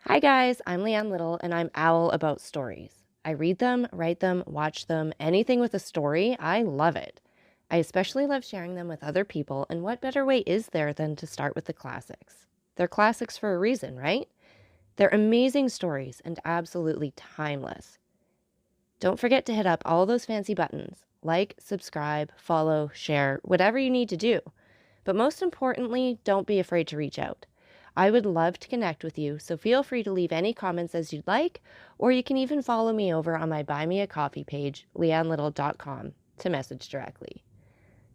Hi guys, I'm Leanne Little and I'm owl about stories. I read them, write them, watch them, anything with a story, I love it. I especially love sharing them with other people, and what better way is there than to start with the classics? They're classics for a reason, right? They're amazing stories and absolutely timeless. Don't forget to hit up all those fancy buttons like, subscribe, follow, share, whatever you need to do. But most importantly, don't be afraid to reach out. I would love to connect with you, so feel free to leave any comments as you'd like, or you can even follow me over on my Buy Me a Coffee page, leannelittle.com, to message directly.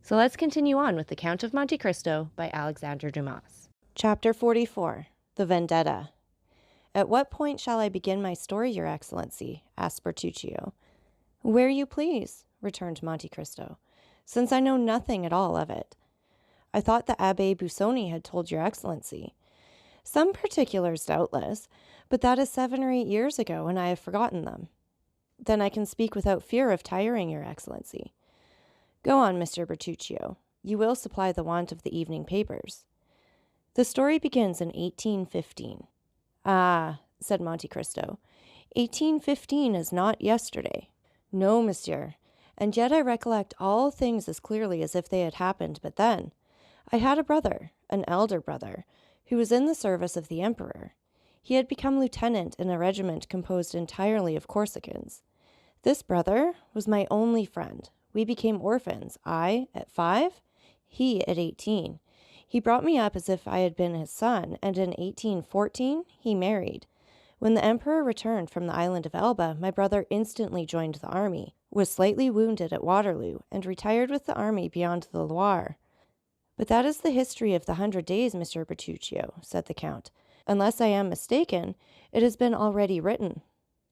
So let's continue on with The Count of Monte Cristo by Alexandre Dumas. Chapter 44, The Vendetta. "At what point shall I begin my story, Your Excellency?" asked Bertuccio. "Where you please," returned Monte Cristo, "since I know nothing at all of it." "I thought the Abbé Busoni had told Your Excellency." "Some particulars, doubtless, but that is 7 or 8 years ago, and I have forgotten them." "Then I can speak without fear of tiring Your Excellency." "Go on, Mr. Bertuccio. You will supply the want of the evening papers." "The story begins in 1815. "Ah," said Monte Cristo, 1815 is not yesterday." "No, monsieur, and yet I recollect all things as clearly as if they had happened but then. I had a brother, an elder brother, who was in the service of the emperor. He had become lieutenant in a regiment composed entirely of Corsicans. This brother was my only friend. We became orphans, I at 5, he at 18. He brought me up as if I had been his son, and in 1814 he married. When the emperor returned from the island of Elba, my brother instantly joined the army, was slightly wounded at Waterloo, and retired with the army beyond the Loire." "But that is the history of the 100 Days, Mr. Bertuccio," said the count. "Unless I am mistaken, it has been already written."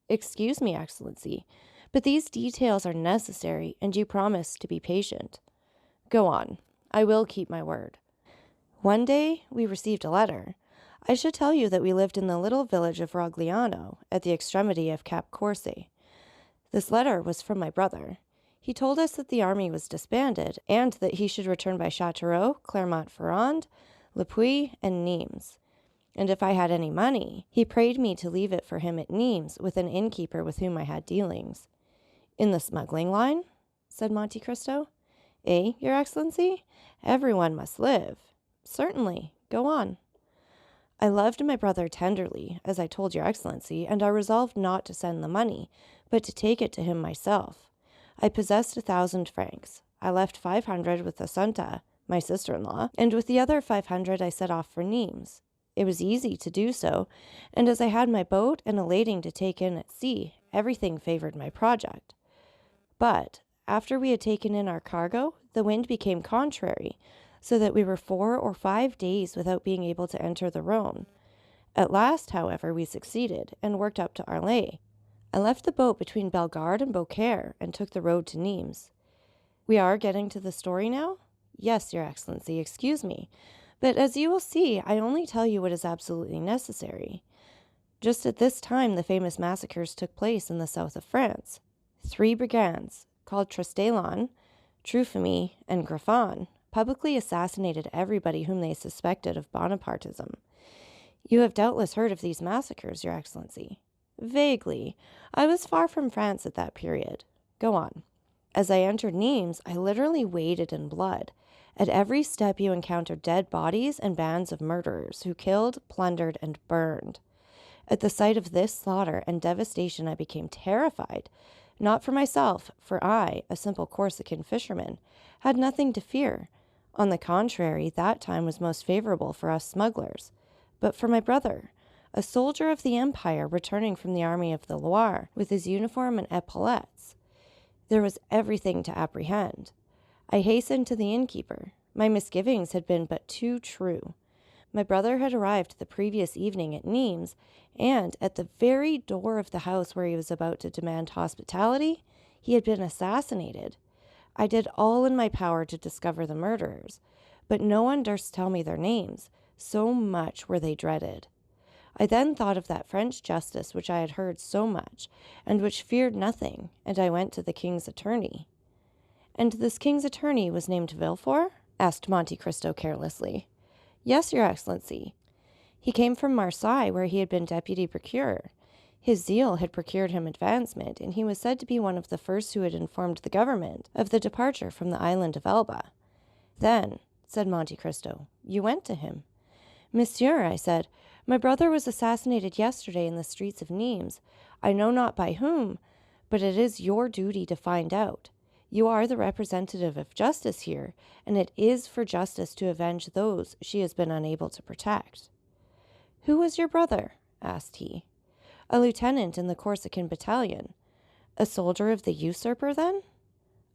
"Excuse me, Excellency, but these details are necessary, and you promised to be patient." "Go on. I will keep my word." "One day we received a letter. I should tell you that we lived in the little village of Rogliano, at the extremity of Cap Corse. This letter was from my brother. He told us that the army was disbanded, and that he should return by Châteauroux, Clermont-Ferrand, Le Puy, and Nimes. And if I had any money, he prayed me to leave it for him at Nimes with an innkeeper with whom I had dealings." "In the smuggling line?" said Monte Cristo. "Eh, Your Excellency? Everyone must live." "Certainly. Go on." "I loved my brother tenderly, as I told Your Excellency, and I resolved not to send the money, but to take it to him myself. I possessed 1,000 francs. I left 500 with the Santa, my sister-in-law, and with the other 500 I set off for Nimes. It was easy to do so, and as I had my boat and a lading to take in at sea, everything favored my project. But after we had taken in our cargo, the wind became contrary, so that we were 4 or 5 days without being able to enter the Rhone. At last, however, we succeeded, and worked up to Arles. I left the boat between Bellegarde and Beaucaire, and took the road to Nimes. We are getting to the story now? Yes, Your Excellency, excuse me. But as you will see, I only tell you what is absolutely necessary. Just at this time, the famous massacres took place in the south of France. 3 brigands, called Trestaillon, Truphemy, and Griffon, publicly assassinated everybody whom they suspected of Bonapartism. You have doubtless heard of these massacres, Your Excellency." "Vaguely. I was far from France at that period." "Go on." "As I entered Nimes, I literally waded in blood. At every step you encountered dead bodies and bands of murderers who killed, plundered, and burned. At the sight of this slaughter and devastation I became terrified. Not for myself, for I, a simple Corsican fisherman, had nothing to fear. On the contrary, that time was most favorable for us smugglers. But for my brother, a soldier of the Empire returning from the army of the Loire, with his uniform and epaulettes, there was everything to apprehend. I hastened to the innkeeper. My misgivings had been but too true. My brother had arrived the previous evening at Nimes, and at the very door of the house where he was about to demand hospitality, he had been assassinated. I did all in my power to discover the murderers, but no one durst tell me their names, so much were they dreaded. I then thought of that French justice which I had heard so much, and which feared nothing, and I went to the king's attorney." "And this king's attorney was named Villefort?" asked Monte Cristo carelessly. "Yes, Your Excellency. He came from Marseille, where he had been deputy procureur. His zeal had procured him advancement, and he was said to be one of the first who had informed the government of the departure from the island of Elba. Then, said Monte Cristo, you went to him. Monsieur, I said, my brother was assassinated yesterday in the streets of Nimes. I know not by whom, but it is your duty to find out. You are the representative of justice here, and it is for justice to avenge those she has been unable to protect. Who was your brother? Asked he. A lieutenant in the Corsican battalion. A soldier of the usurper, then?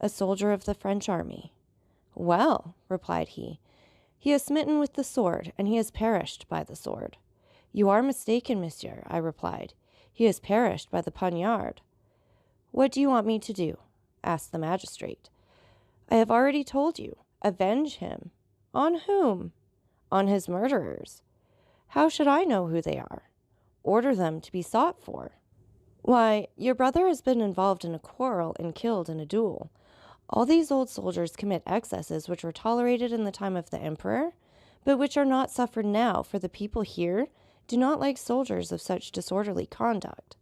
A soldier of the French army. Well, replied he is smitten with the sword, and he has perished by the sword. You are mistaken, monsieur, I replied. He has perished by the poniard. What do you want me to do? Asked the magistrate. I have already told you. Avenge him. On whom? On his murderers. How should I know who they are? Order them to be sought for. Why, your brother has been involved in a quarrel and killed in a duel. All these old soldiers commit excesses which were tolerated in the time of the emperor, but which are not suffered now, for the people here do not like soldiers of such disorderly conduct.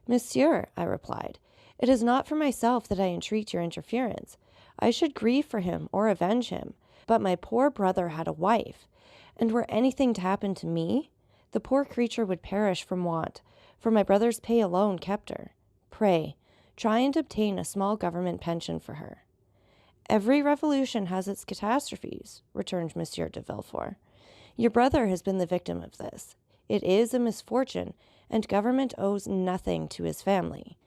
Monsieur, I replied, it is not for myself that I entreat your interference. I should grieve for him or avenge him, but my poor brother had a wife, and were anything to happen to me, the poor creature would perish from want, for my brother's pay alone kept her. Pray, try and obtain a small government pension for her. Every revolution has its catastrophes, returned Monsieur de Villefort. Your brother has been the victim of this. It is a misfortune, and government owes nothing to his family.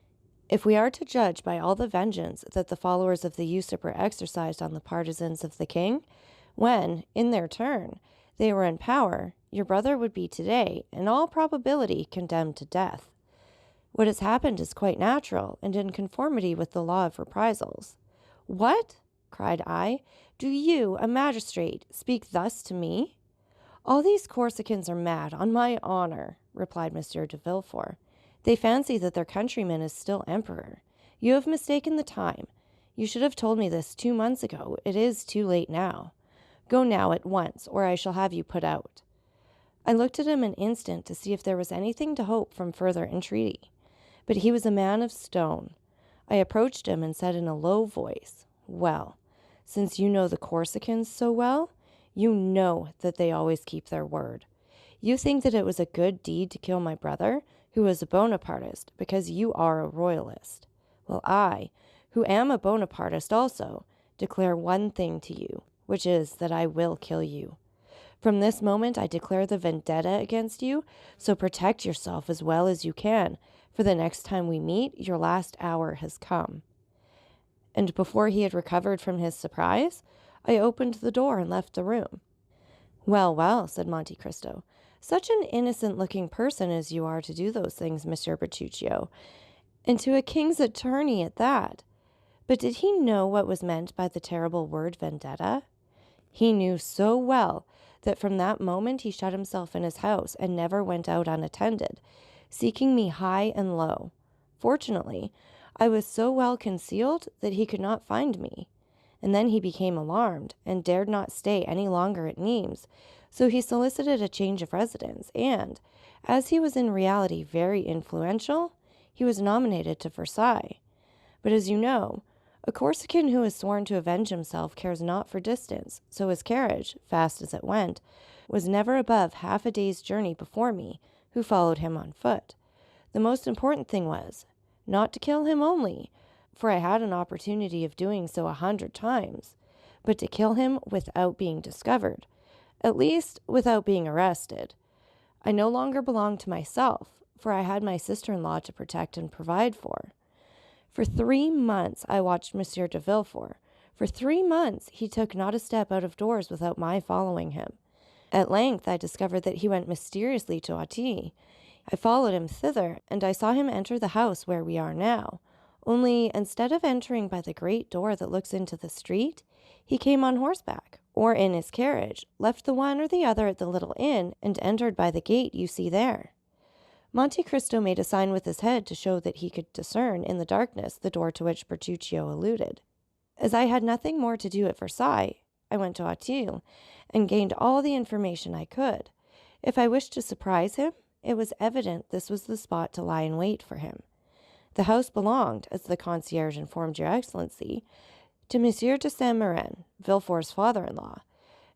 If we are to judge by all the vengeance that the followers of the usurper exercised on the partisans of the king, when, in their turn, they were in power, your brother would be today, in all probability, condemned to death. What has happened is quite natural and in conformity with the law of reprisals. What? Cried I. Do you, a magistrate, speak thus to me? All these Corsicans are mad, on my honor, replied Monsieur de Villefort. They fancy that their countryman is still emperor. You have mistaken the time. You should have told me this 2 months ago. It is too late now. Go now at once, or I shall have you put out. I looked at him an instant to see if there was anything to hope from further entreaty. But he was a man of stone. I approached him and said in a low voice, Well, since you know the Corsicans so well, you know that they always keep their word. You think that it was a good deed to kill my brother, who was a Bonapartist, because you are a royalist. Well, I, who am a Bonapartist also, declare one thing to you, which is that I will kill you. From this moment I declare the vendetta against you, so protect yourself as well as you can, for the next time we meet, your last hour has come. And before he had recovered from his surprise, I opened the door and left the room. Well, well, said Monte Cristo, such an innocent-looking person as you are to do those things, Monsieur Bertuccio, and to a king's attorney at that. But did he know what was meant by the terrible word vendetta? He knew so well that from that moment he shut himself in his house and never went out unattended, seeking me high and low. Fortunately, I was so well concealed that he could not find me. And then he became alarmed and dared not stay any longer at Nimes, so he solicited a change of residence, and, as he was in reality very influential, he was nominated to Versailles. But as you know, a Corsican who has sworn to avenge himself cares not for distance, so his carriage, fast as it went, was never above half a day's journey before me, who followed him on foot. The most important thing was, not to kill him only, for I had an opportunity of doing so 100 times, but to kill him without being discovered, at least without being arrested. I no longer belonged to myself, for I had my sister-in-law to protect and provide for. For 3 months I watched Monsieur de Villefort. For 3 months he took not a step out of doors without my following him. At length I discovered that he went mysteriously to Auteuil. I followed him thither, and I saw him enter the house where we are now. Only, instead of entering by the great door that looks into the street, he came on horseback, or in his carriage, left the one or the other at the little inn, and entered by the gate you see there. Monte Cristo made a sign with his head to show that he could discern in the darkness the door to which Bertuccio alluded. As I had nothing more to do at Versailles, I went to Auteuil, and gained all the information I could. If I wished to surprise him, it was evident this was the spot to lie in wait for him. The house belonged, as the concierge informed Your Excellency, to Monsieur de Saint-Méran, Villefort's father-in-law.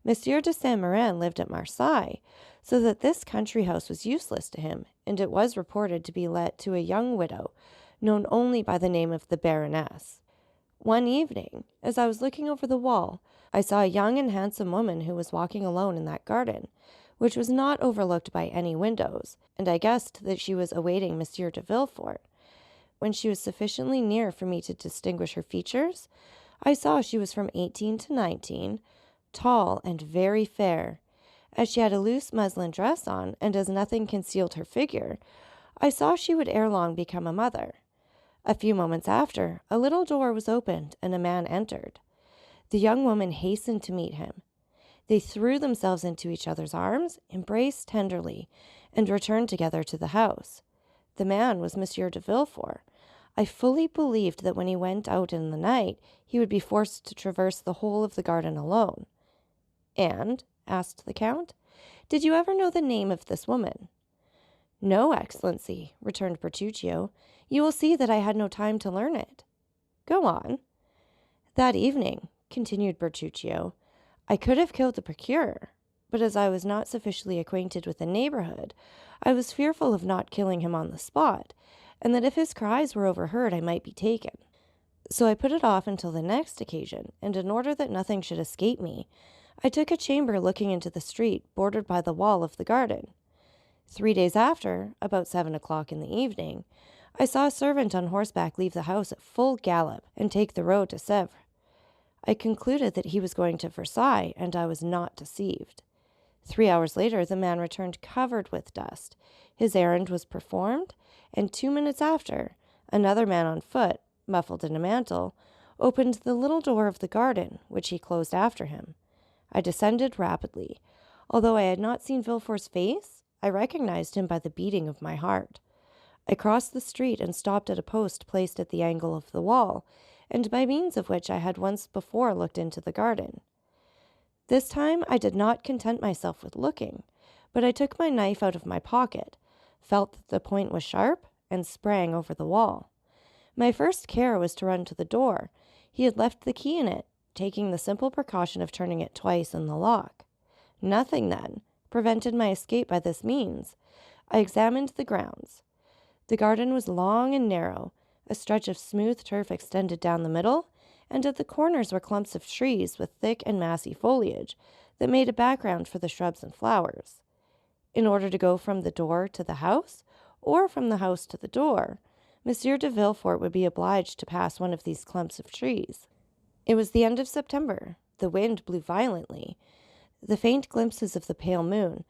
Monsieur de Saint-Méran lived at Marseille, so that this country house was useless to him, and it was reported to be let to a young widow, known only by the name of the Baroness. One evening, as I was looking over the wall, I saw a young and handsome woman who was walking alone in that garden, which was not overlooked by any windows, and I guessed that she was awaiting Monsieur de Villefort. When she was sufficiently near for me to distinguish her features, I saw she was from 18 to 19, tall and very fair. As she had a loose muslin dress on, and as nothing concealed her figure, I saw she would ere long become a mother. A few moments after, a little door was opened, and a man entered. The young woman hastened to meet him. They threw themselves into each other's arms, embraced tenderly, and returned together to the house. The man was Monsieur de Villefort. I fully believed that when he went out in the night, he would be forced to traverse the whole of the garden alone. "And," asked the Count, "did you ever know the name of this woman?" "No, Excellency," returned Bertuccio. "You will see that I had no time to learn it." "Go on." "That evening," continued Bertuccio, "I could have killed the procureur, but as I was not sufficiently acquainted with the neighborhood, I was fearful of not killing him on the spot, and that if his cries were overheard I might be taken. So I put it off until the next occasion, and in order that nothing should escape me, I took a chamber looking into the street bordered by the wall of the garden. 3 days after, about 7 o'clock in the evening, I saw a servant on horseback leave the house at full gallop and take the road to Sèvres. I concluded that he was going to Versailles, and I was not deceived. 3 hours later, the man returned covered with dust. His errand was performed, and 2 minutes after, another man on foot, muffled in a mantle, opened the little door of the garden, which he closed after him. I descended rapidly. Although I had not seen Villefort's face, I recognized him by the beating of my heart. I crossed the street and stopped at a post placed at the angle of the wall, and by means of which I had once before looked into the garden. This time I did not content myself with looking, but I took my knife out of my pocket, felt that the point was sharp, and sprang over the wall. My first care was to run to the door. He had left the key in it, taking the simple precaution of turning it twice in the lock. Nothing, then, prevented my escape by this means. I examined the grounds. The garden was long and narrow. A stretch of smooth turf extended down the middle, and at the corners were clumps of trees with thick and massy foliage that made a background for the shrubs and flowers. In order to go from the door to the house, or from the house to the door, Monsieur de Villefort would be obliged to pass one of these clumps of trees. It was the end of September. The wind blew violently. The faint glimpses of the pale moon,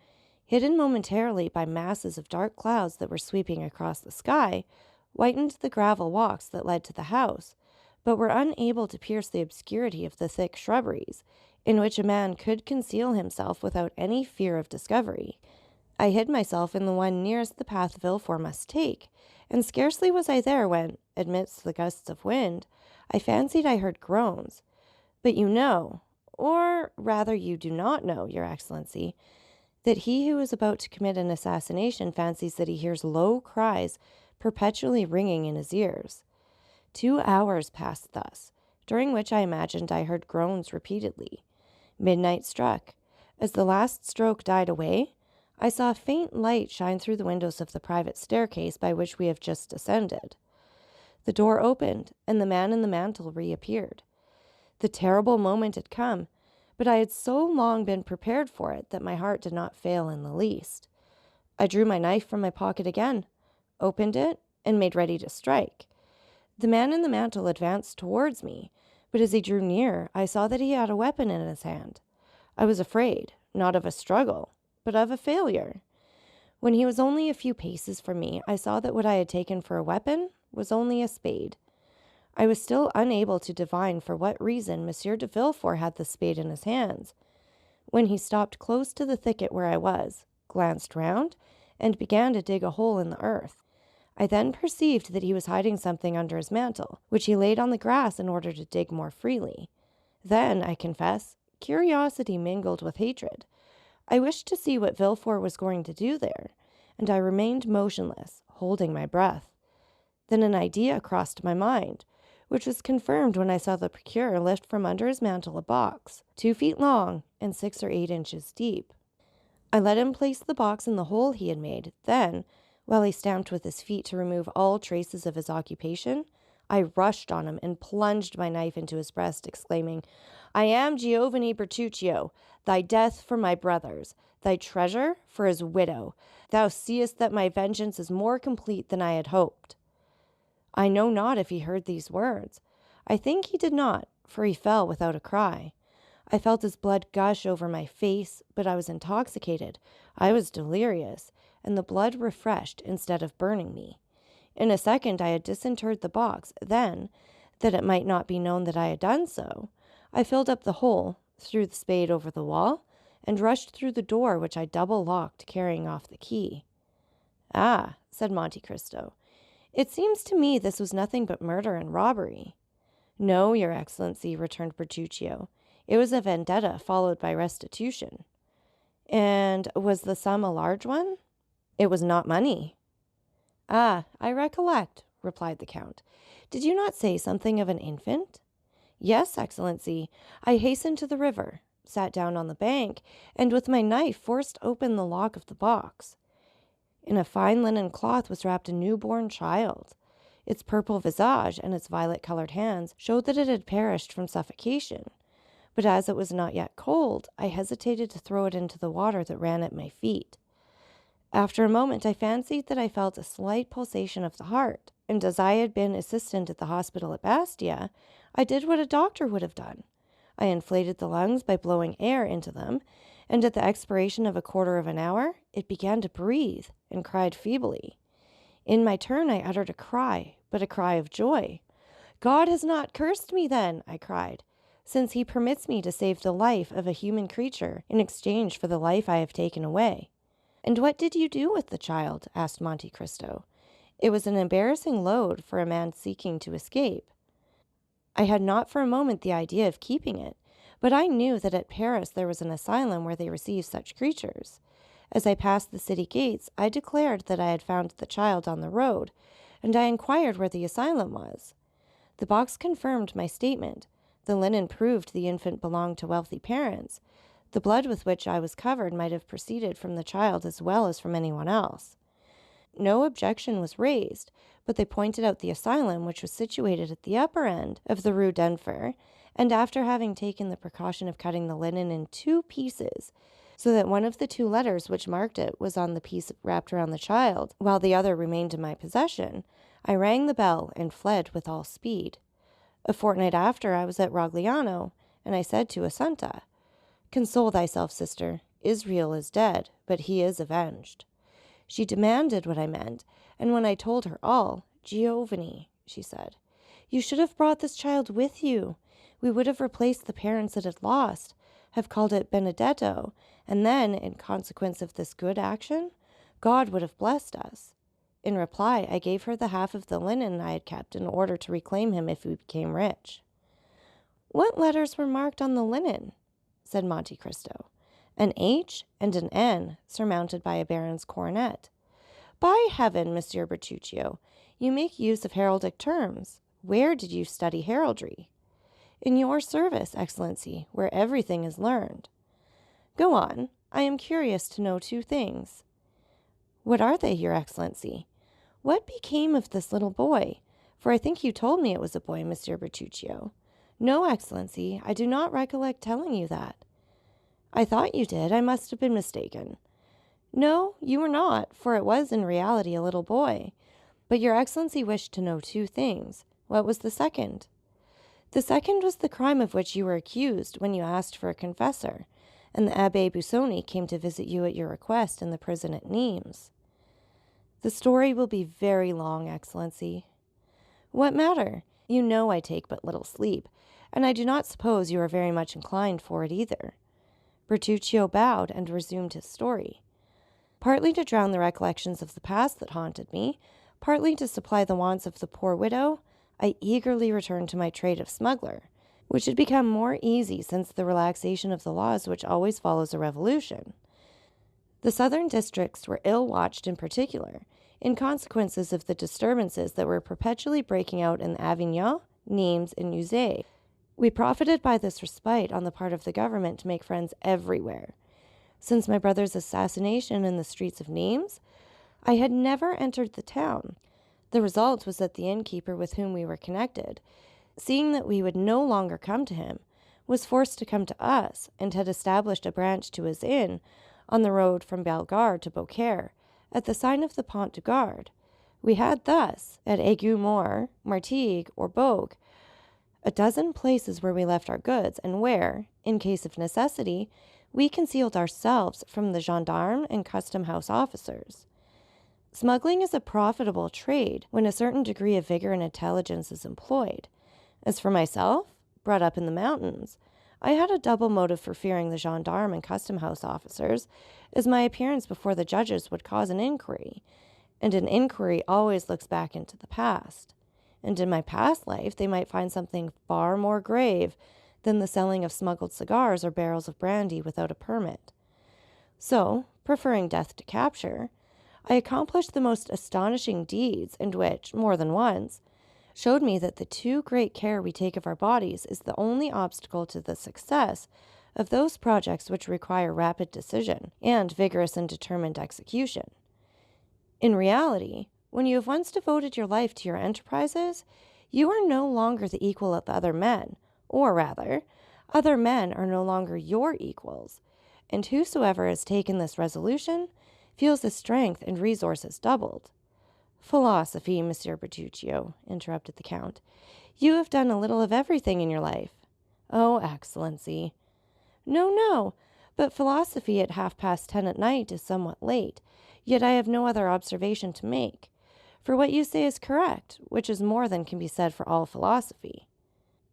hidden momentarily by masses of dark clouds that were sweeping across the sky, whitened the gravel walks that led to the house, but were unable to pierce the obscurity of the thick shrubberies, in which a man could conceal himself without any fear of discovery. I hid myself in the one nearest the path Villefort must take, and scarcely was I there when, amidst the gusts of wind, I fancied I heard groans. But you know, or rather you do not know, Your Excellency, that he who is about to commit an assassination fancies that he hears low cries perpetually ringing in his ears. 2 hours passed thus, during which I imagined I heard groans repeatedly. Midnight struck. As the last stroke died away, I saw a faint light shine through the windows of the private staircase by which we have just descended. The door opened, and the man in the mantle reappeared. The terrible moment had come, but I had so long been prepared for it that my heart did not fail in the least. I drew my knife from my pocket again, opened it, and made ready to strike. The man in the mantle advanced towards me, but as he drew near, I saw that he had a weapon in his hand. I was afraid, not of a struggle, but of a failure. When he was only a few paces from me, I saw that what I had taken for a weapon was only a spade. I was still unable to divine for what reason Monsieur de Villefort had the spade in his hands, when he stopped close to the thicket where I was, glanced round, and began to dig a hole in the earth. I then perceived that he was hiding something under his mantle, which he laid on the grass in order to dig more freely. Then, I confess, curiosity mingled with hatred. I wished to see what Villefort was going to do there, and I remained motionless, holding my breath. Then an idea crossed my mind, which was confirmed when I saw the procureur lift from under his mantle a box, 2 feet long and 6 or 8 inches deep. I let him place the box in the hole he had made. Then, while he stamped with his feet to remove all traces of his occupation, I rushed on him and plunged my knife into his breast, exclaiming, "I am Giovanni Bertuccio, thy death for my brothers, thy treasure for his widow. Thou seest that my vengeance is more complete than I had hoped." I know not if he heard these words. I think he did not, for he fell without a cry. I felt his blood gush over my face, but I was intoxicated. I was delirious, and the blood refreshed instead of burning me. In a second I had disinterred the box. Then, that it might not be known that I had done so, I filled up the hole, threw the spade over the wall, and rushed through the door, which I double-locked, carrying off the key. "Ah," said Monte Cristo, "it seems to me this was nothing but murder and robbery." "No, your Excellency," returned Bertuccio. "It was a vendetta followed by restitution." "And was the sum a large one?" "It was not money." "Ah, I recollect," replied the count. "Did you not say something of an infant?" "Yes, Excellency. I hastened to the river, sat down on the bank, and with my knife forced open the lock of the box. In a fine linen cloth was wrapped a newborn child. Its purple visage and its violet-colored hands showed that it had perished from suffocation. But as it was not yet cold, I hesitated to throw it into the water that ran at my feet. After a moment, I fancied that I felt a slight pulsation of the heart, and as I had been assistant at the hospital at Bastia, I did what a doctor would have done. I inflated the lungs by blowing air into them, and at the expiration of a quarter of an hour, it began to breathe and cried feebly. In my turn, I uttered a cry, but a cry of joy. "God has not cursed me, then," I cried, "since he permits me to save the life of a human creature in exchange for the life I have taken away." "And what did you do with the child?" asked Monte Cristo. It was an embarrassing load for a man seeking to escape. I had not for a moment the idea of keeping it, but I knew that at Paris there was an asylum where they receive such creatures. As I passed the city gates, I declared that I had found the child on the road, and I inquired where the asylum was. The box confirmed my statement. The linen proved the infant belonged to wealthy parents. The blood with which I was covered might have proceeded from the child as well as from anyone else. No objection was raised, but they pointed out the asylum, which was situated at the upper end of the Rue d'Enfer, and after having taken the precaution of cutting the linen in 2 pieces, so that one of the 2 letters which marked it was on the piece wrapped around the child, while the other remained in my possession, I rang the bell and fled with all speed. A fortnight after, I was at Rogliano, and I said to Assunta, "Console thyself, sister. Israel is dead, but he is avenged." She demanded what I meant, and when I told her all, "Giovanni," she said, "you should have brought this child with you. We would have replaced the parents it had lost, have called it Benedetto, and then, in consequence of this good action, God would have blessed us." In reply, I gave her the half of the linen I had kept in order to reclaim him if we became rich. "What letters were marked on the linen?" said Monte Cristo. "An H and an N, surmounted by a baron's coronet." "By heaven, Monsieur Bertuccio, you make use of heraldic terms. Where did you study heraldry?" "In your service, Excellency, where everything is learned." "Go on. I am curious to know 2 things." "What are they, your Excellency?" "What became of this little boy? For I think you told me it was a boy, Monsieur Bertuccio." "No, Excellency, I do not recollect telling you that." "I thought you did. I must have been mistaken." "No, you were not, for it was in reality a little boy. But your Excellency wished to know 2 things. What was the second?" "The second was the crime of which you were accused when you asked for a confessor, and the Abbé Busoni came to visit you at your request in the prison at Nimes." "The story will be very long, Excellency." "What matter? You know I take but little sleep, and I do not suppose you are very much inclined for it either." Bertuccio bowed and resumed his story. "Partly to drown the recollections of the past that haunted me, partly to supply the wants of the poor widow, I eagerly returned to my trade of smuggler, which had become more easy since the relaxation of the laws which always follows a revolution. The southern districts were ill-watched in particular, in consequences of the disturbances that were perpetually breaking out in Avignon, Nimes, and Uzès. We profited by this respite on the part of the government to make friends everywhere. Since my brother's assassination in the streets of Nimes, I had never entered the town. The result was that the innkeeper with whom we were connected, seeing that we would no longer come to him, was forced to come to us and had established a branch to his inn on the road from Bellegarde to Beaucaire, at the sign of the Pont du Gard. We had thus, at Aigues-Mortes, Martigues, or Bogue, a dozen places where we left our goods and where, in case of necessity, we concealed ourselves from the gendarmes and custom house officers. Smuggling is a profitable trade when a certain degree of vigor and intelligence is employed. As for myself, brought up in the mountains, I had a double motive for fearing the gendarme and custom house officers, as my appearance before the judges would cause an inquiry, and an inquiry always looks back into the past. And in my past life, they might find something far more grave than the selling of smuggled cigars or barrels of brandy without a permit. So, preferring death to capture, I accomplished the most astonishing deeds, and which, more than once, showed me that the too great care we take of our bodies is the only obstacle to the success of those projects which require rapid decision and vigorous and determined execution. In reality, when you have once devoted your life to your enterprises, you are no longer the equal of other men, or rather, other men are no longer your equals, and whosoever has taken this resolution feels his strength and resources doubled. Philosophy, Monsieur Bertuccio, interrupted the Count. You have done a little of everything in your life. Oh, Excellency. No, but philosophy at 10:30 at night is somewhat late, yet I have no other observation to make. For what you say is correct, which is more than can be said for all philosophy.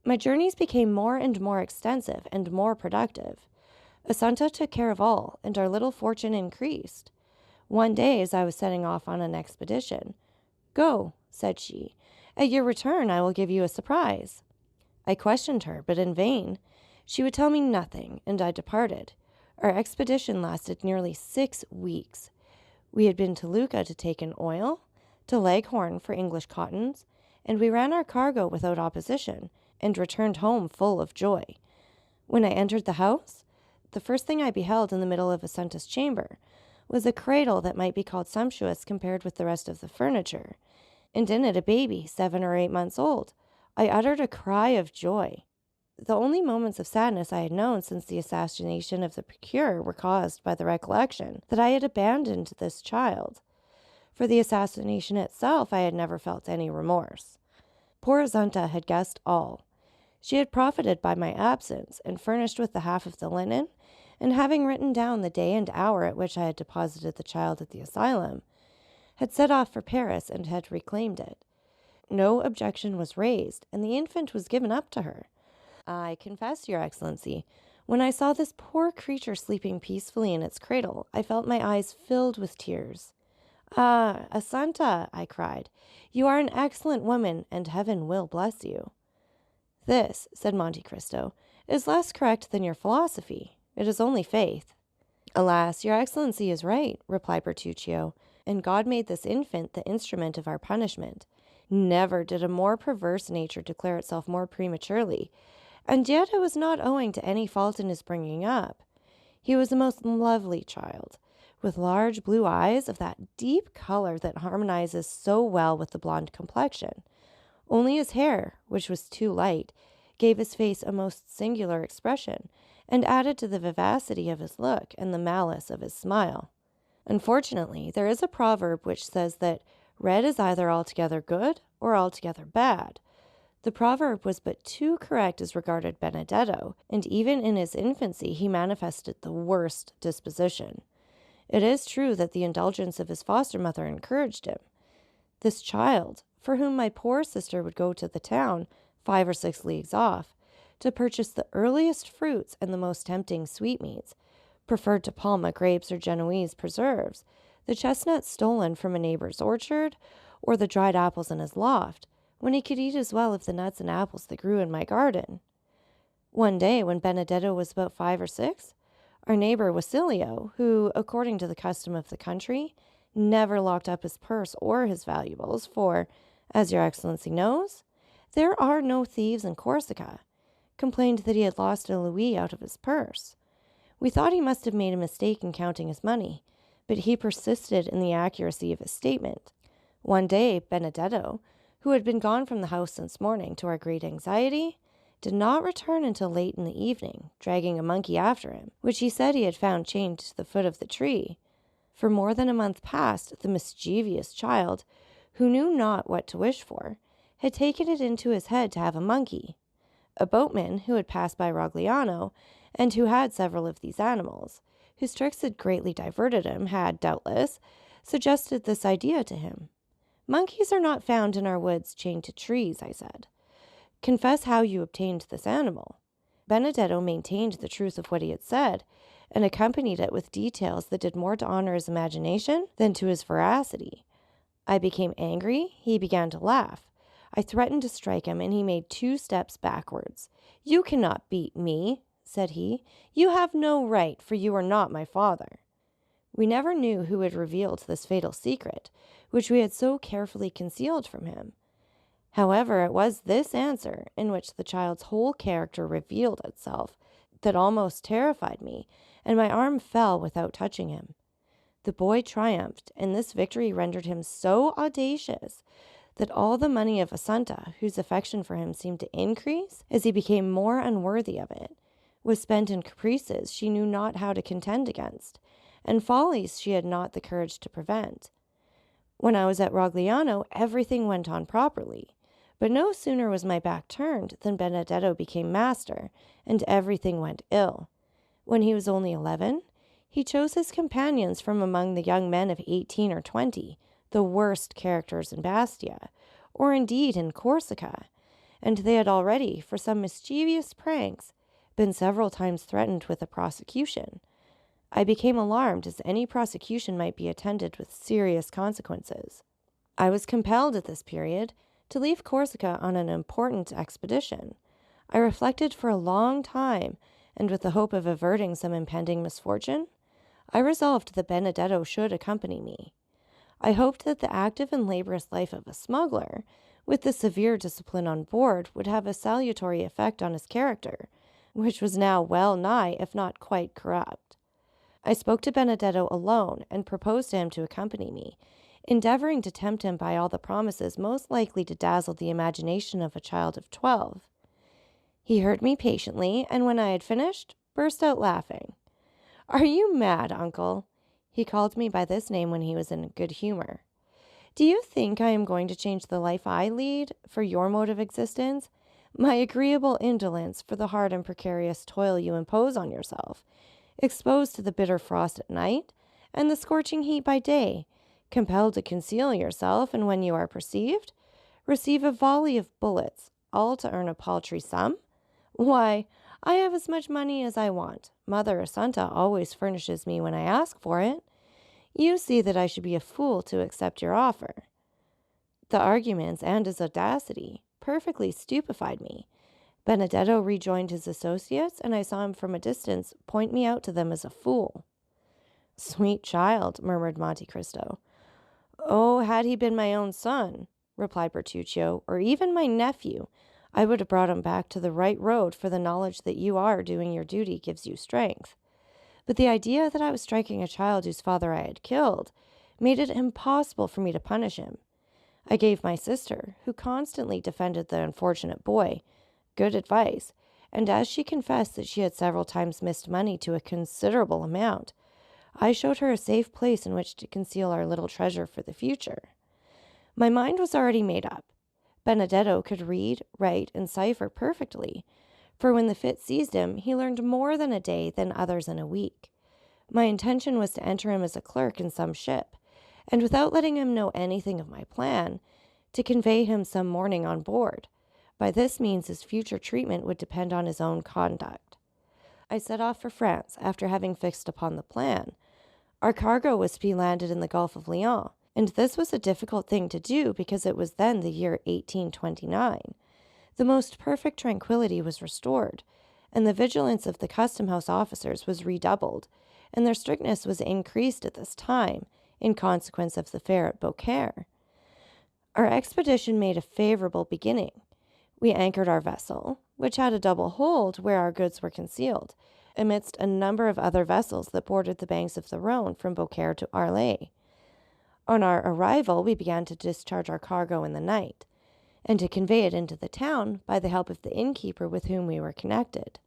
My journeys became more and more extensive and more productive. Assunta took care of all, and our little fortune increased. One day, as I was setting off on an expedition, "Go," said she. "At your return I will give you a surprise." I questioned her, but in vain. She would tell me nothing, and I departed. Our expedition lasted nearly 6 weeks. We had been to Lucca to take in oil, to Leghorn for English cottons, and we ran our cargo without opposition, and returned home full of joy. When I entered the house, the first thing I beheld in the middle of Assunta's chamber was a cradle that might be called sumptuous compared with the rest of the furniture, and in it a baby 7 or 8 months old. I uttered a cry of joy. The only moments of sadness I had known since the assassination of the procureur were caused by the recollection that I had abandoned this child. For the assassination itself I had never felt any remorse. Poor Assunta had guessed all. She had profited by my absence, and furnished with the half of the linen, and having written down the day and hour at which I had deposited the child at the asylum, had set off for Paris and had reclaimed it. No objection was raised, and the infant was given up to her. I confess, Your Excellency, when I saw this poor creature sleeping peacefully in its cradle, I felt my eyes filled with tears. "Ah, Assunta," I cried, "you are an excellent woman, and heaven will bless you." "This," said Monte Cristo, "is less correct than your philosophy. It is only faith." "Alas, Your Excellency is right," replied Bertuccio, "and God made this infant the instrument of our punishment. Never did a more perverse nature declare itself more prematurely, and yet it was not owing to any fault in his bringing up. He was a most lovely child, with large blue eyes of that deep color that harmonizes so well with the blonde complexion. Only his hair, which was too light, gave his face a most singular expression, and added to the vivacity of his look and the malice of his smile. Unfortunately, there is a proverb which says that red is either altogether good or altogether bad. The proverb was but too correct as regarded Benedetto, and even in his infancy he manifested the worst disposition. It is true that the indulgence of his foster mother encouraged him. This child, for whom my poor sister would go to the town, 5 or 6 leagues off, to purchase the earliest fruits and the most tempting sweetmeats, preferred to Palma grapes or Genoese preserves, the chestnuts stolen from a neighbor's orchard, or the dried apples in his loft, when he could eat as well of the nuts and apples that grew in my garden. One day, when Benedetto was about 5 or 6, Our neighbor Wasilio, who, according to the custom of the country, never locked up his purse or his valuables, for, as your excellency knows, there are no thieves in Corsica, complained that he had lost a louis out of his purse. We thought he must have made a mistake in counting his money, but he persisted in the accuracy of his statement. One day, Benedetto, who had been gone from the house since morning to our great anxiety, did not return until late in the evening, dragging a monkey after him, which he said he had found chained to the foot of the tree. For more than a month past, the mischievous child, who knew not what to wish for, had taken it into his head to have a monkey. A boatman who had passed by Rogliano, and who had several of these animals, whose tricks had greatly diverted him, had, doubtless, suggested this idea to him. Monkeys are not found in our woods chained to trees, I said. Confess how you obtained this animal. Benedetto maintained the truth of what he had said, and accompanied it with details that did more to honor his imagination than to his veracity. I became angry. He began to laugh. I threatened to strike him, and he made 2 steps backwards. "You cannot beat me," said he. "You have no right, for you are not my father." We never knew who had revealed this fatal secret, which we had so carefully concealed from him. However, it was this answer, in which the child's whole character revealed itself, that almost terrified me, and my arm fell without touching him. The boy triumphed, and this victory rendered him so audacious that all the money of Assunta, whose affection for him seemed to increase as he became more unworthy of it, was spent in caprices she knew not how to contend against, and follies she had not the courage to prevent. When I was at Rogliano, everything went on properly, but no sooner was my back turned than Benedetto became master, and everything went ill. When he was only 11, he chose his companions from among the young men of 18 or 20, the worst characters in Bastia, or indeed in Corsica, and they had already, for some mischievous pranks, been several times threatened with a prosecution. I became alarmed, as any prosecution might be attended with serious consequences. I was compelled at this period to leave Corsica on an important expedition. I reflected for a long time, and with the hope of averting some impending misfortune, I resolved that Benedetto should accompany me. I hoped that the active and laborious life of a smuggler, with the severe discipline on board, would have a salutary effect on his character, which was now well nigh, if not quite, corrupt. I spoke to Benedetto alone, and proposed to him to accompany me, endeavoring to tempt him by all the promises most likely to dazzle the imagination of a child of 12. He heard me patiently, and when I had finished, burst out laughing. "Are you mad, uncle?" He called me by this name when he was in good humor. "Do you think I am going to change the life I lead for your mode of existence? My agreeable indolence for the hard and precarious toil you impose on yourself, exposed to the bitter frost at night, and the scorching heat by day, compelled to conceal yourself, and when you are perceived, receive a volley of bullets, all to earn a paltry sum? Why, I have as much money as I want. Mother Assunta always furnishes me when I ask for it. You see that I should be a fool to accept your offer." The arguments and his audacity perfectly stupefied me. Benedetto rejoined his associates, and I saw him from a distance point me out to them as a fool. "Sweet child," murmured Monte Cristo. "Oh, had he been my own son," replied Bertuccio, "or even my nephew, I would have brought him back to the right road, for the knowledge that you are doing your duty gives you strength. But the idea that I was striking a child whose father I had killed made it impossible for me to punish him. I gave my sister, who constantly defended the unfortunate boy, good advice, and as she confessed that she had several times missed money to a considerable amount, I showed her a safe place in which to conceal our little treasure for the future. My mind was already made up. Benedetto could read, write, and cipher perfectly, for when the fit seized him, he learned more than a day than others in a week. My intention was to enter him as a clerk in some ship, and without letting him know anything of my plan, to convey him some morning on board. By this means his future treatment would depend on his own conduct. I set off for France after having fixed upon the plan. Our cargo was to be landed in the Gulf of Lyons, and this was a difficult thing to do because it was then the year 1829. The most perfect tranquillity was restored, and the vigilance of the custom house officers was redoubled, and their strictness was increased at this time in consequence of the fair at Beaucaire. Our expedition made a favorable beginning. We anchored our vessel, which had a double hold where our goods were concealed, amidst a number of other vessels that bordered the banks of the Rhone from Beaucaire to Arles. On our arrival, we began to discharge our cargo in the night, and to convey it into the town by the help of the innkeeper with whom we were connected.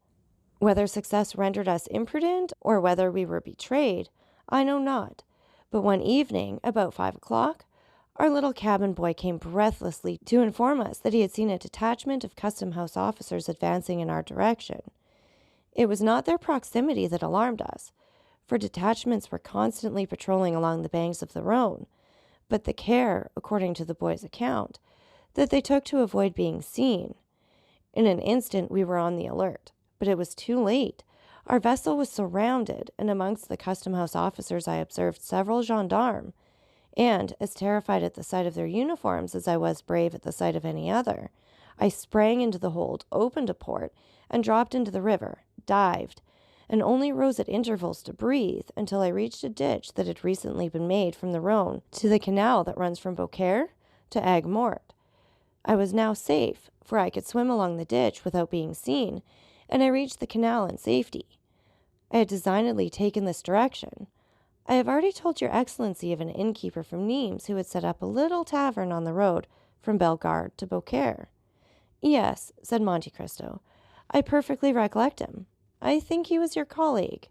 Whether success rendered us imprudent, or whether we were betrayed, I know not, but one evening, about 5 o'clock, our little cabin boy came breathlessly to inform us that he had seen a detachment of custom house officers advancing in our direction. It was not their proximity that alarmed us, for detachments were constantly patrolling along the banks of the Rhone, but the care, according to the boy's account, that they took to avoid being seen. In an instant we were on the alert, but it was too late. Our vessel was surrounded, and amongst the custom house officers I observed several gendarmes, and, as terrified at the sight of their uniforms as I was brave at the sight of any other, I sprang into the hold, opened a port, and dropped into the river, dived, and only rose at intervals to breathe until I reached a ditch that had recently been made from the Rhone to the canal that runs from Beaucaire to Aigues-Mortes. I was now safe, for I could swim along the ditch without being seen, and I reached the canal in safety. I had designedly taken this direction. I have already told your excellency of an innkeeper from Nimes who had set up a little tavern on the road from Bellegarde to Beaucaire. Yes, said Monte Cristo. I perfectly recollect him. I think he was your colleague.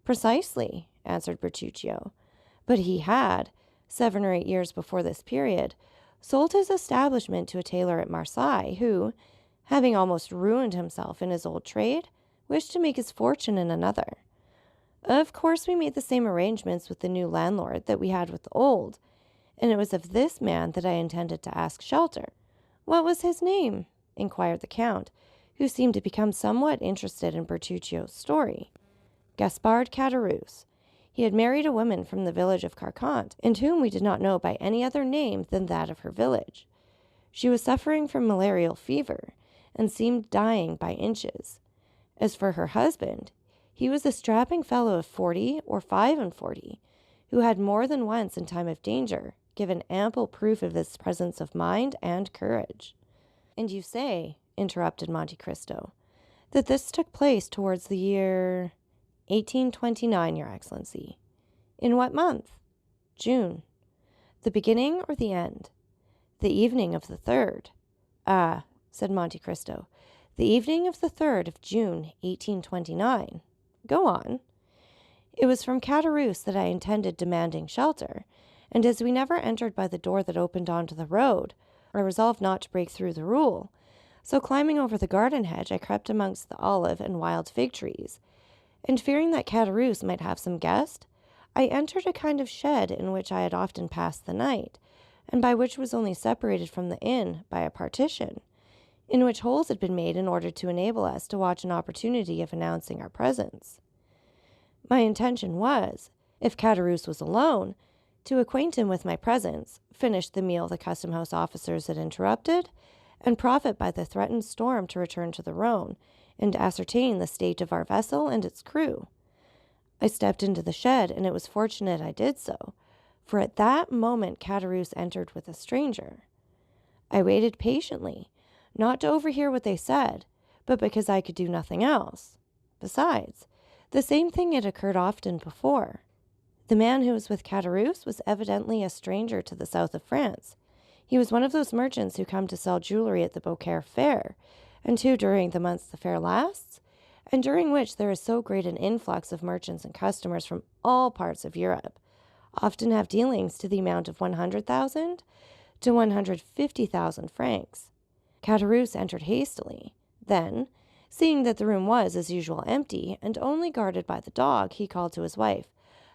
Precisely, answered Bertuccio. But he had, 7 or 8 years before this period, sold his establishment to a tailor at Marseille who, having almost ruined himself in his old trade, wished to make his fortune in another. Of course, we made the same arrangements with the new landlord that we had with the old, and it was of this man that I intended to ask shelter. What was his name? Inquired the Count, who seemed to become somewhat interested in Bertuccio's story. Gaspard Caderousse. He had married a woman from the village of Carcant, and whom we did not know by any other name than that of her village. She was suffering from malarial fever, and seemed dying by inches. As for her husband, he was a strapping fellow of 40 or 45, who had more than once in time of danger given ample proof of his presence of mind and courage. And you say, interrupted Monte Cristo, that this took place towards the year 1829, your excellency. In what month? June. The beginning or the end? The evening of the 3rd. Ah, said Monte Cristo, the evening of the 3rd of June, 1829. Go on. It was from Caderousse that I intended demanding shelter, and as we never entered by the door that opened onto the road, I resolved not to break through the rule. So climbing over the garden hedge, I crept amongst the olive and wild fig trees, and fearing that Caderousse might have some guest, I entered a kind of shed in which I had often passed the night, and by which was only separated from the inn by a partition, in which holes had been made in order to enable us to watch an opportunity of announcing our presence. My intention was, if Caderousse was alone, to acquaint him with my presence, finish the meal the custom-house officers had interrupted, and profit by the threatened storm to return to the Rhone, and ascertain the state of our vessel and its crew. I stepped into the shed, and it was fortunate I did so, for at that moment Caderousse entered with a stranger. I waited patiently, not to overhear what they said, but because I could do nothing else. Besides, the same thing had occurred often before. The man who was with Caderousse was evidently a stranger to the south of France. He was one of those merchants who come to sell jewelry at the Beaucaire fair, and who, during the months the fair lasts, and during which there is so great an influx of merchants and customers from all parts of Europe, often have dealings to the amount of 100,000 to 150,000 francs. Caderousse entered hastily. Then, seeing that the room was, as usual, empty, and only guarded by the dog, he called to his wife.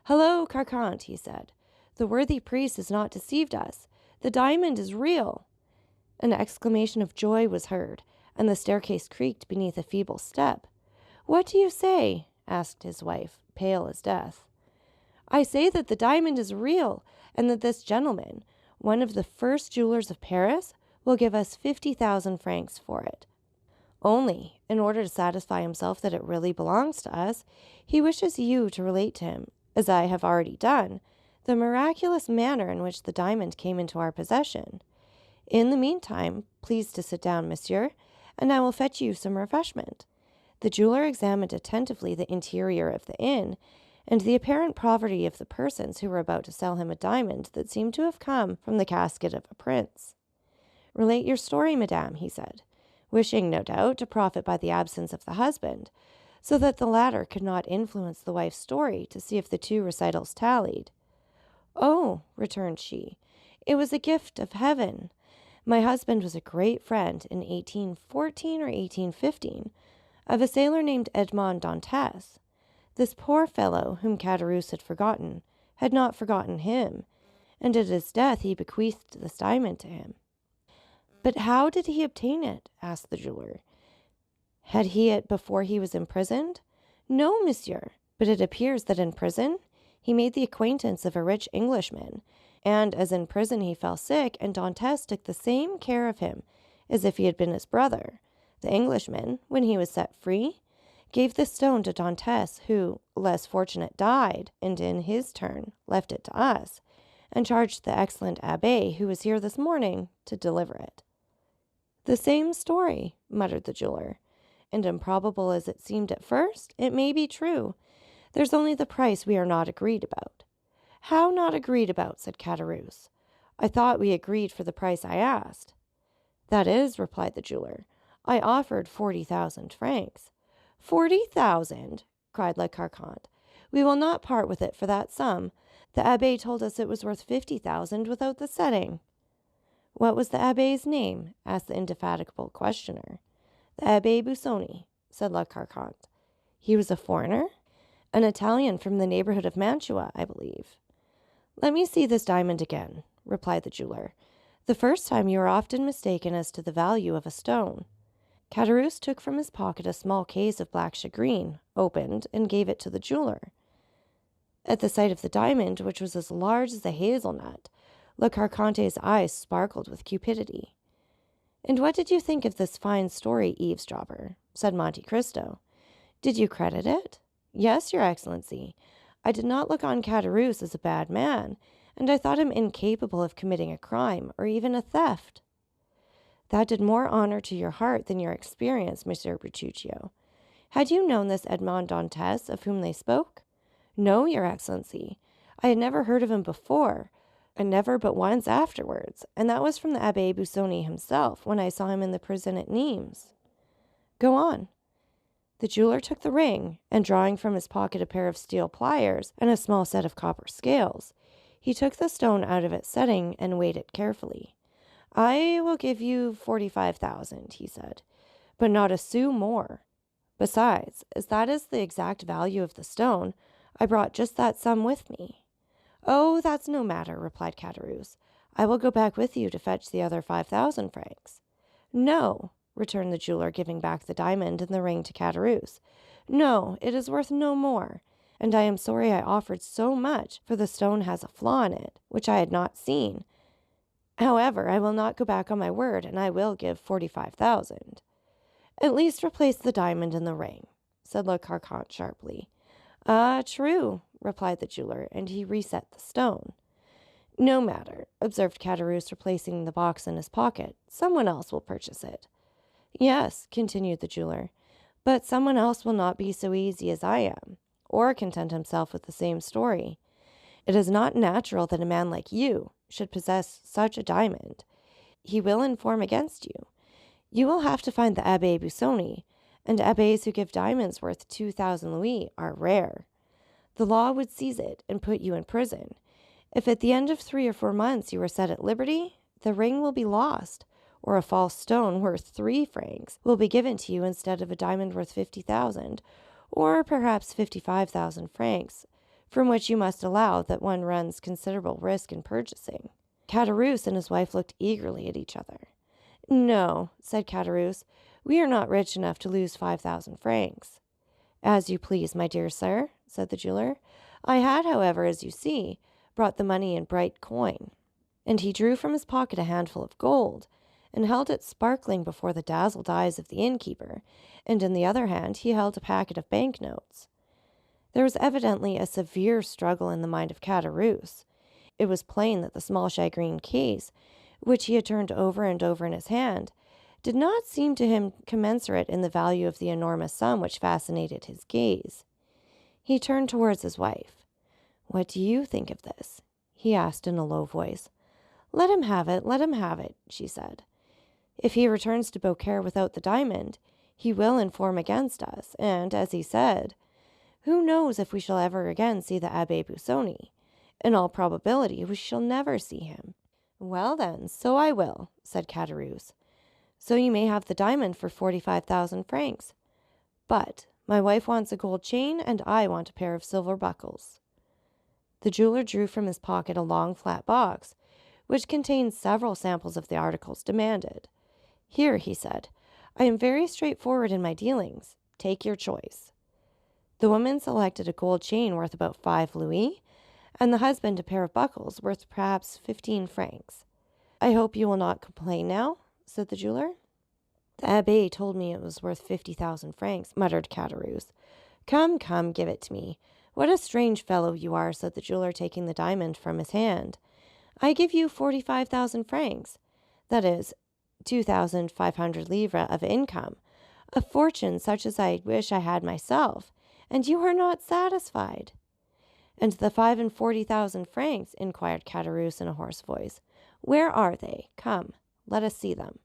"Hello, Carcant," he said. "The worthy priest has not deceived us. The diamond is real." An exclamation of joy was heard, and the staircase creaked beneath a feeble step. "What do you say?" asked his wife, pale as death. "I say that the diamond is real, and that this gentleman, one of the first jewelers of Paris, will give us 50,000 francs for it." Only, in order to satisfy himself that it really belongs to us, he wishes you to relate to him, as I have already done, the miraculous manner in which the diamond came into our possession. In the meantime, please to sit down, monsieur, and I will fetch you some refreshment." The jeweler examined attentively the interior of the inn, and the apparent poverty of the persons who were about to sell him a diamond that seemed to have come from the casket of a prince. "Relate your story, madame," he said, wishing, no doubt, to profit by the absence of the husband, so that the latter could not influence the wife's story to see if the two recitals tallied. "Oh," returned she, "it was a gift of heaven. My husband was a great friend in 1814 or 1815 of a sailor named Edmond Dantes. This poor fellow, whom Caderousse had not forgotten him, and at his death he bequeathed this diamond to him." "But how did he obtain it?" asked the jeweler. "Had he it before he was imprisoned?" "No, monsieur, but it appears that in prison he made the acquaintance of a rich Englishman, and as in prison he fell sick, and Dantes took the same care of him as if he had been his brother. The Englishman, when he was set free, gave the stone to Dantes, who, less fortunate, died, and in his turn left it to us, and charged the excellent abbé, who was here this morning, to deliver it." "The same story," muttered the jeweler, "and improbable as it seemed at first, it may be true. There's only the price we are not agreed about." "How not agreed about?" said Caderousse. "I thought we agreed for the price I asked." "That is," replied the jeweler, "I offered 40,000 francs." 40,000! cried Le Carconte. "We will not part with it for that sum. The abbé told us it was worth 50,000 without the setting." "What was the abbé's name?" asked the indefatigable questioner. "The Abbé Busoni," said Le Carconte. "He was a foreigner?" "An Italian from the neighborhood of Mantua, I believe." "Let me see this diamond again," replied the jeweler. "The first time you are often mistaken as to the value of a stone." Caderousse took from his pocket a small case of black shagreen, opened, and gave it to the jeweler. At the sight of the diamond, which was as large as a hazelnut, Le Carconte's eyes sparkled with cupidity. "And what did you think of this fine story, eavesdropper?" said Monte Cristo. "Did you credit it?" "Yes, your excellency. I did not look on Caderousse as a bad man, and I thought him incapable of committing a crime or even a theft." "That did more honor to your heart than your experience, Monsieur Bertuccio. Had you known this Edmond Dantes of whom they spoke?" "No, your excellency. I had never heard of him before, and never but once afterwards, and that was from the Abbé Busoni himself, when I saw him in the prison at Nimes." "Go on." The jeweler took the ring, and drawing from his pocket a pair of steel pliers and a small set of copper scales, he took the stone out of its setting and weighed it carefully. "I will give you 45,000, he said, "but not a sou more. Besides, as that is the exact value of the stone, I brought just that sum with me." "Oh, that's no matter," replied Caderousse. "I will go back with you to fetch the other 5,000 francs." "No," returned the jeweler, giving back the diamond and the ring to Caderousse. "No, it is worth no more, and I am sorry I offered so much, for the stone has a flaw in it, which I had not seen. However, I will not go back on my word, and I will give 45,000. "At least replace the diamond in the ring," said Le Carconte sharply. "Ah, true," replied the jeweler, and he reset the stone. "No matter," observed Caderousse, replacing the box in his pocket. "Someone else will purchase it." "Yes," continued the jeweler, "but someone else will not be so easy as I am, or content himself with the same story. It is not natural that a man like you should possess such a diamond. He will inform against you. You will have to find the Abbé Busoni, and abbés who give diamonds worth 2,000 louis are rare. The law would seize it and put you in prison. If at the end of 3 or 4 months you are set at liberty, the ring will be lost, or a false stone worth 3 francs will be given to you instead of a diamond worth 50,000, or perhaps 55,000 francs, from which you must allow that one runs considerable risk in purchasing." Caderousse and his wife looked eagerly at each other. "No," said Caderousse, "we are not rich enough to lose 5,000 francs." "As you please, my dear sir," said the jeweler. "I had, however, as you see, brought the money in bright coin." And he drew from his pocket a handful of gold, and held it sparkling before the dazzled eyes of the innkeeper, and in the other hand he held a packet of banknotes. There was evidently a severe struggle in the mind of Caderousse. It was plain that the small shagreen case, which he had turned over and over in his hand, did not seem to him commensurate in the value of the enormous sum which fascinated his gaze. He turned towards his wife. "What do you think of this?" he asked in a low voice. "Let him have it," she said. "If he returns to Beaucaire without the diamond, he will inform against us, and, as he said, who knows if we shall ever again see the Abbé Busoni? In all probability, we shall never see him." "Well, then, so I will," said Caderousse. "So you may have the diamond for 45,000 francs. But my wife wants a gold chain, and I want a pair of silver buckles." The jeweler drew from his pocket a long flat box, which contained several samples of the articles demanded. "Here," he said, "I am very straightforward in my dealings. Take your choice." The woman selected a gold chain worth about 5 louis, and the husband a pair of buckles worth perhaps 15 francs. "I hope you will not complain now?" said the jeweler. "The abbé told me it was worth 50,000 francs, muttered Caderousse. "Come, give it to me. What a strange fellow you are," said the jeweler, taking the diamond from his hand. "I give you 45,000 francs. That is 2,500 livres of income, a fortune such as I wish I had myself, and you are not satisfied." "And the 45,000 francs?" inquired Caderousse in a hoarse voice. "Where are they? Come, let us see them."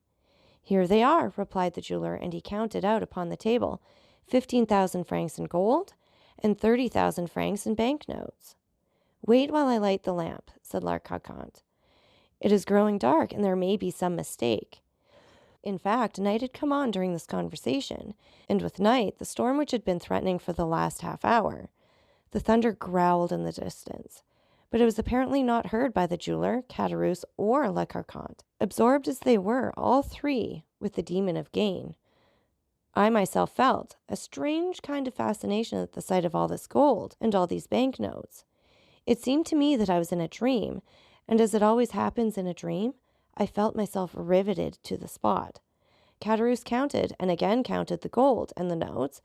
"Here they are," replied the jeweler, and he counted out upon the table 15,000 francs in gold and 30,000 francs in banknotes. "Wait while I light the lamp," said La Carconte. "It is growing dark, and there may be some mistake." In fact, night had come on during this conversation, and with night the storm which had been threatening for the last half hour. The thunder growled in the distance, but it was apparently not heard by the jeweler, Caderousse, or La Carconte, absorbed as they were, all three, with the demon of gain. I myself felt a strange kind of fascination at the sight of all this gold and all these banknotes. It seemed to me that I was in a dream, and as it always happens in a dream, I felt myself riveted to the spot. Caderousse counted and again counted the gold and the notes,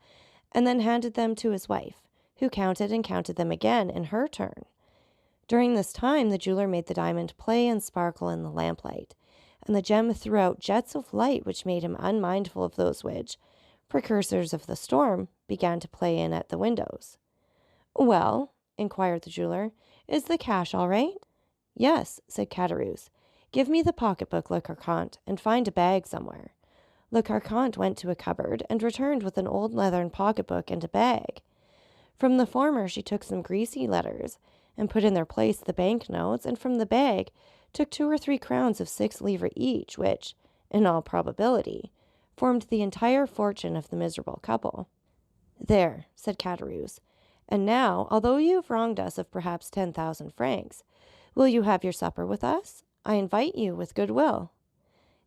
and then handed them to his wife, who counted and counted them again in her turn. During this time, the jeweler made the diamond play and sparkle in the lamplight, and the gem threw out jets of light which made him unmindful of those which, precursors of the storm, began to play in at the windows. "Well," inquired the jeweler, "is the cash all right?" "Yes," said Caderousse. "Give me the pocketbook, Le Carconte, and find a bag somewhere." Le Carconte went to a cupboard and returned with an old leathern pocketbook and a bag. From the former she took some greasy letters, and put in their place the banknotes, and from the bag took 2 or 3 crowns of 6 livres each, which, in all probability, formed the entire fortune of the miserable couple. "There," said Caderousse, "and now, although you have wronged us of perhaps 10,000 francs, will you have your supper with us? I invite you with good will."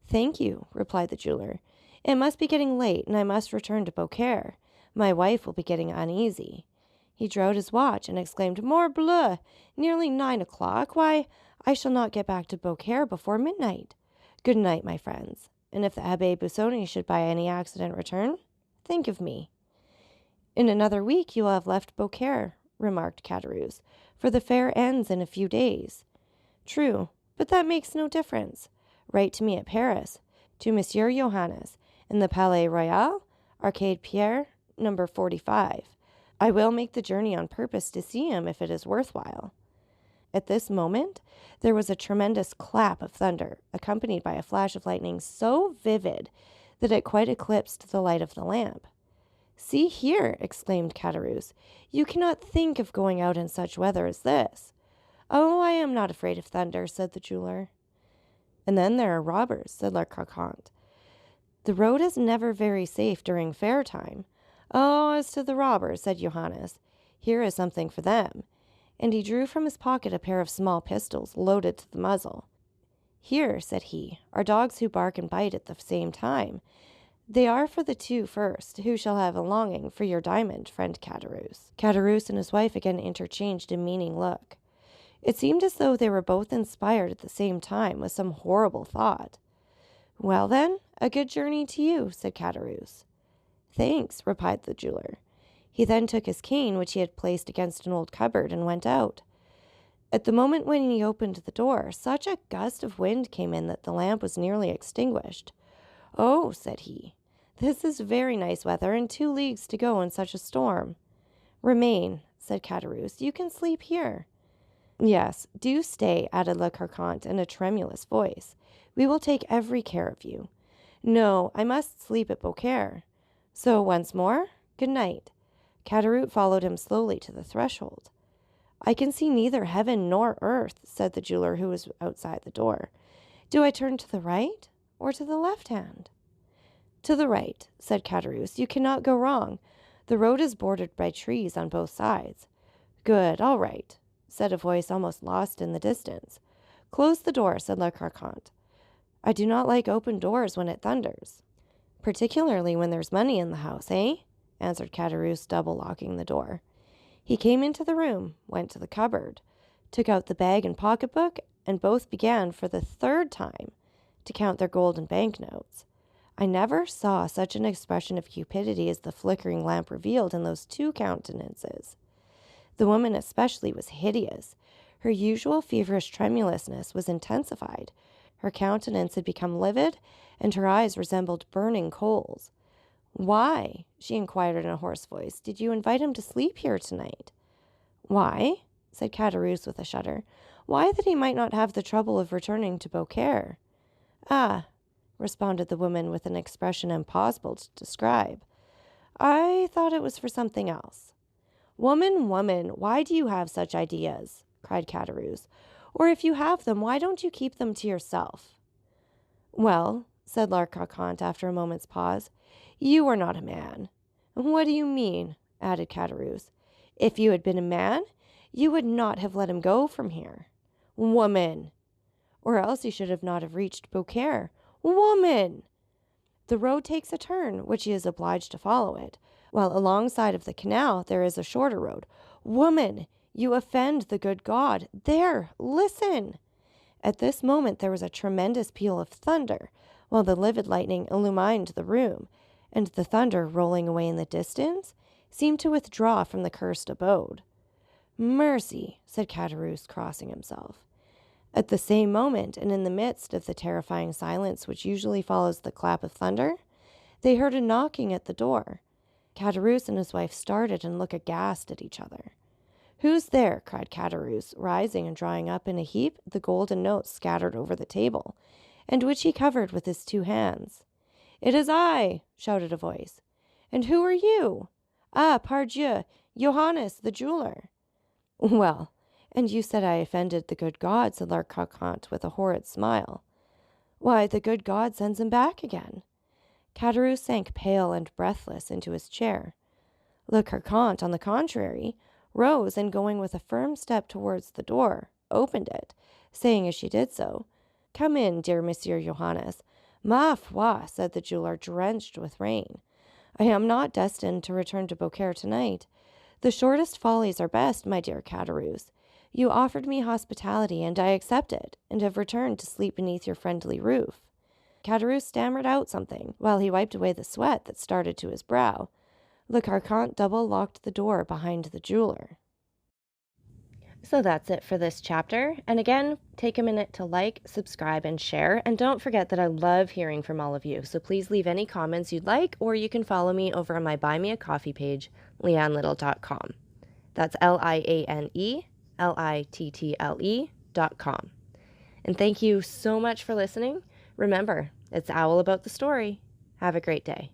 "Thank you," replied the jeweler. "It must be getting late, and I must return to Beaucaire. My wife will be getting uneasy." He drew out his watch and exclaimed, "Morbleu! Nearly 9 o'clock! Why, I shall not get back to Beaucaire before midnight. Good night, my friends, and if the Abbé Busoni should by any accident return, think of me." "In another week you will have left Beaucaire," remarked Caderousse, "for the fair ends in a few days." "True, but that makes no difference. Write to me at Paris, to Monsieur Johannes, in the Palais Royal, Arcade Pierre, number 45. I will make the journey on purpose to see him if it is worthwhile." At this moment there was a tremendous clap of thunder, accompanied by a flash of lightning so vivid that it quite eclipsed the light of the lamp. "See here," exclaimed Caderousse, "you cannot think of going out in such weather as this." "Oh, I am not afraid of thunder," said the jeweler. "And then there are robbers," said La Carconte. "The road is never very safe during fair time." "Oh, as to the robbers," said Johannes, "here is something for them." And he drew from his pocket a pair of small pistols, loaded to the muzzle. "Here," said he, "are dogs who bark and bite at the same time. They are for the 2 first, who shall have a longing for your diamond, friend Caderousse." Caderousse and his wife again interchanged a meaning look. It seemed as though they were both inspired at the same time with some horrible thought. Well then, a good journey to you, said Caderousse. Thanks, replied the jeweler. He then took his cane, which he had placed against an old cupboard, and went out. At the moment when he opened the door, such a gust of wind came in that the lamp was nearly extinguished. Oh, said he, this is very nice weather, and 2 leagues to go in such a storm. Remain, said Caderousse, you can sleep here. Yes, do stay, added Le Carconte in a tremulous voice. We will take every care of you. No, I must sleep at Beaucaire. So once more, good night. Caderousse followed him slowly to the threshold. I can see neither heaven nor earth, said the jeweler who was outside the door. Do I turn to the right or to the left hand? To the right, said Caderousse. You cannot go wrong. The road is bordered by trees on both sides. Good, all right, said a voice almost lost in the distance. Close the door, said Le Carconte. I do not like open doors when it thunders. Particularly when there's money in the house, eh? Answered Caderousse, double-locking the door. He came into the room, went to the cupboard, took out the bag and pocketbook, and both began for the 3rd time to count their golden banknotes. I never saw such an expression of cupidity as the flickering lamp revealed in those 2 countenances. The woman especially was hideous. Her usual feverish tremulousness was intensified. Her countenance had become livid, and her eyes resembled burning coals. Why, she inquired in a hoarse voice, did you invite him to sleep here tonight? Why, said Caderousse with a shudder, why that he might not have the trouble of returning to Beaucaire. Ah, responded the woman with an expression impossible to describe. I thought it was for something else. Woman, woman, why do you have such ideas? Cried Caderousse. Or if you have them, why don't you keep them to yourself? Well, said La Carconte after a moment's pause, you are not a man. What do you mean? Added Caderousse. If you had been a man, you would not have let him go from here. Woman! Or else you should not have reached Beaucaire. Woman! The road takes a turn, which he is obliged to follow it, while alongside of the canal there is a shorter road. Woman! You offend the good God. There, listen! At this moment there was a tremendous peal of thunder, while the livid lightning illumined the room, and the thunder, rolling away in the distance, seemed to withdraw from the cursed abode. Mercy, said Caderousse, crossing himself. At the same moment, and in the midst of the terrifying silence which usually follows the clap of thunder, they heard a knocking at the door. Caderousse and his wife started and looked aghast at each other. Who's there? Cried Caderousse, rising and drawing up in a heap the golden notes scattered over the table, and which he covered with his 2 hands. It is I, shouted a voice. And who are you? Ah, pardieu, Johannes, the jeweler. Well, and you said I offended the good God, said La Carconte with a horrid smile. Why, the good God sends him back again. Caderousse sank pale and breathless into his chair. Le Carconte, on the contrary, rose, and going with a firm step towards the door, opened it, saying as she did so, Come in, dear Monsieur Johannes. Ma foi, said the jeweler, drenched with rain. I am not destined to return to Beaucaire tonight. The shortest follies are best, my dear Caderousse. You offered me hospitality, and I accepted, and have returned to sleep beneath your friendly roof. Caderousse stammered out something, while he wiped away the sweat that started to his brow. Le Carconte double-locked the door behind the jeweler. So that's it for this chapter. And again, take a minute to like, subscribe, and share. And don't forget that I love hearing from all of you. So please leave any comments you'd like, or you can follow me over on my Buy Me a Coffee page, leannelittle.com. That's LIANELITTLE.com. And thank you so much for listening. Remember, it's Owl about the story. Have a great day.